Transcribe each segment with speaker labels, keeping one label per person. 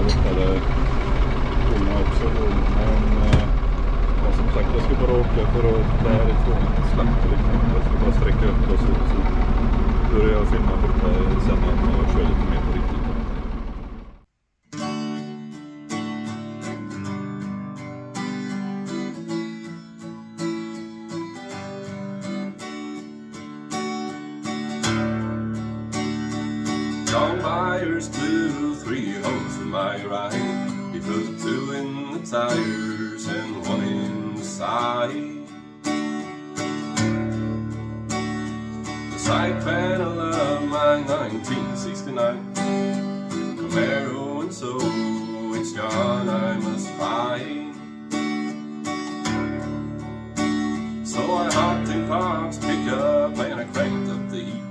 Speaker 1: där borta där korna också går. Men ja, som sagt, jag ska bara åka för att därifrån slakt liksom. Jag ska bara sträcka upp och så börjar jag filma borta sen när jag kör lite mer på riktigt.
Speaker 2: Beyers blew 3 holes in my right. He put 2 in the tires and 1 in the side. The side panel of my 1969 Camaro, and so it's gone, I must find. So I hopped in Pop's pickup and I cranked up the heat.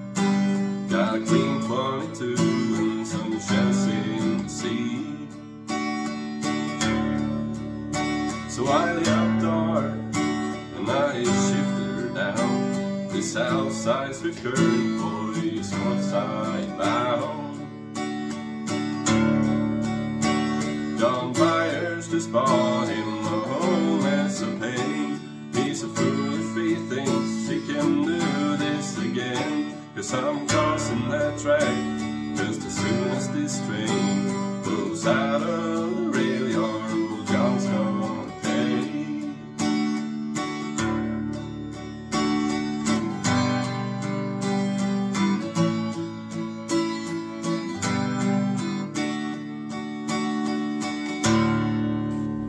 Speaker 2: Got a clean 22 and some shells in the seat. So I lay up dark and I shifted her down. This outside Swift current boy is outside bound. John Beyers just bought him a whole mess of pain. He's a fool if he thinks he can do this again. 'Cause I'm crossing that track just as soon as this train pulls out of the rail yard. Old John's gonna pay.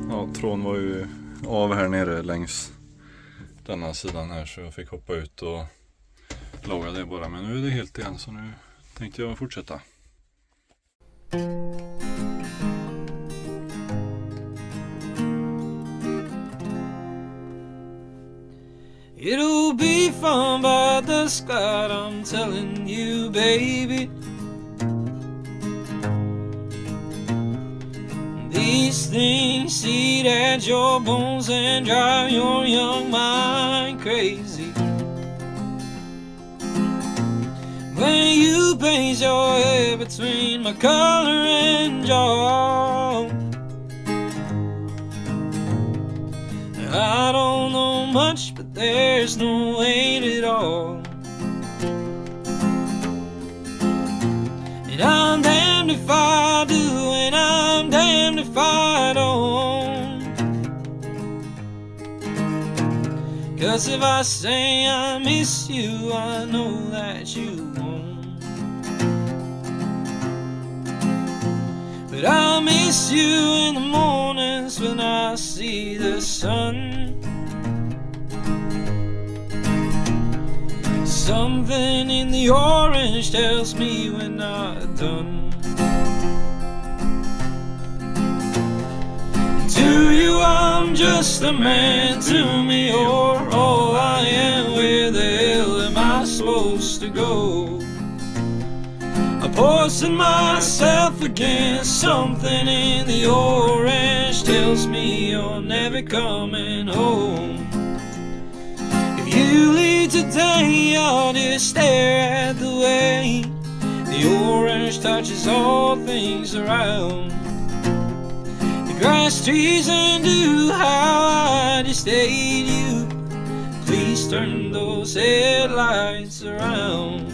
Speaker 1: Ja, tråden var ju av här nere längs denna sidan här, så jag fick hoppa ut och laga det bara, men nu är det helt igen, så nu tänkte jag fortsätta.
Speaker 3: It'll be fun by the sky, I'm telling you, baby. These things eat at your bones and drive your young mind crazy. When you place your head between my collar and jaw, I don't know much, but there's no weight at all. And I'm damned if I do, and I'm damned if I don't. 'Cause if I say I miss you, I know that you won't. But I miss you in the mornings when I see the sun. Something in the orange tells me we're not done. To you I'm just a man, to me you're all I am. Where the hell am I supposed to go? I poison myself against something in the orange tells me you're never coming home. If you leave today, I'll just stare at the way the orange touches all things around. The grass, trees, and dew, how I just hate you. Please turn those headlights around.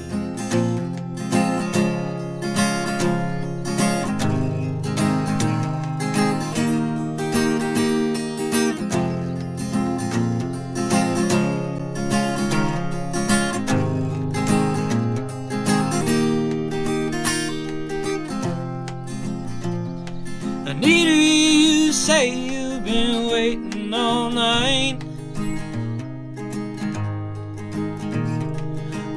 Speaker 3: Neither you say you've been waiting all night.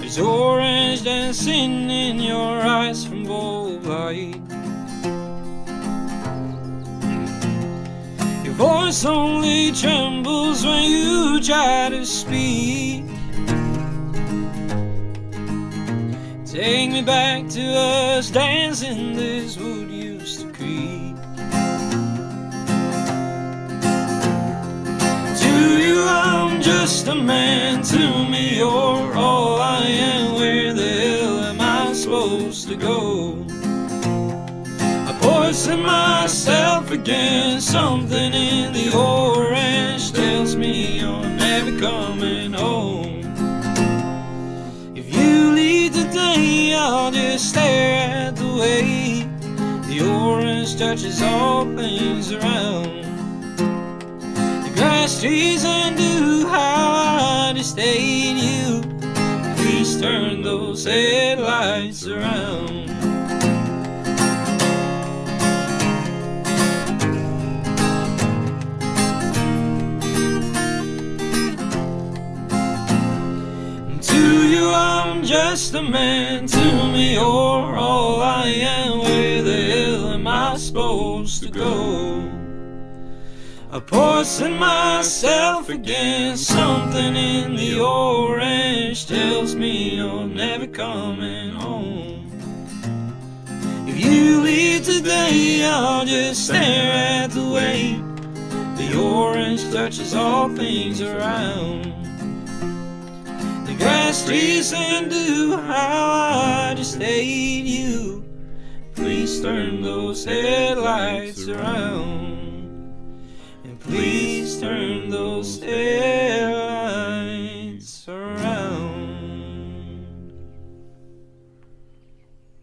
Speaker 3: There's orange dancing in your eyes from both light. Your voice only trembles when you try to speak. Take me back to us dancing this wood used to creep. To you I'm just a man, to me you're all I am. Where the hell am I supposed to go? I poison myself again. Something in the orange tells me you're never coming home. If you leave today, I'll just stare at the way the orange touches all things around. The grass, trees, and dew, how I disdain you. Please turn those headlights around. To you I'm just a man, to me you're all I am. Where the hell am I supposed to go? I poison myself again. Something in the orange tells me you're never coming home. If you leave today, I'll just stare at the way the orange touches all things around. The grass, trees, and dew, how I just hate you. Please turn those headlights around. And please turn those headlights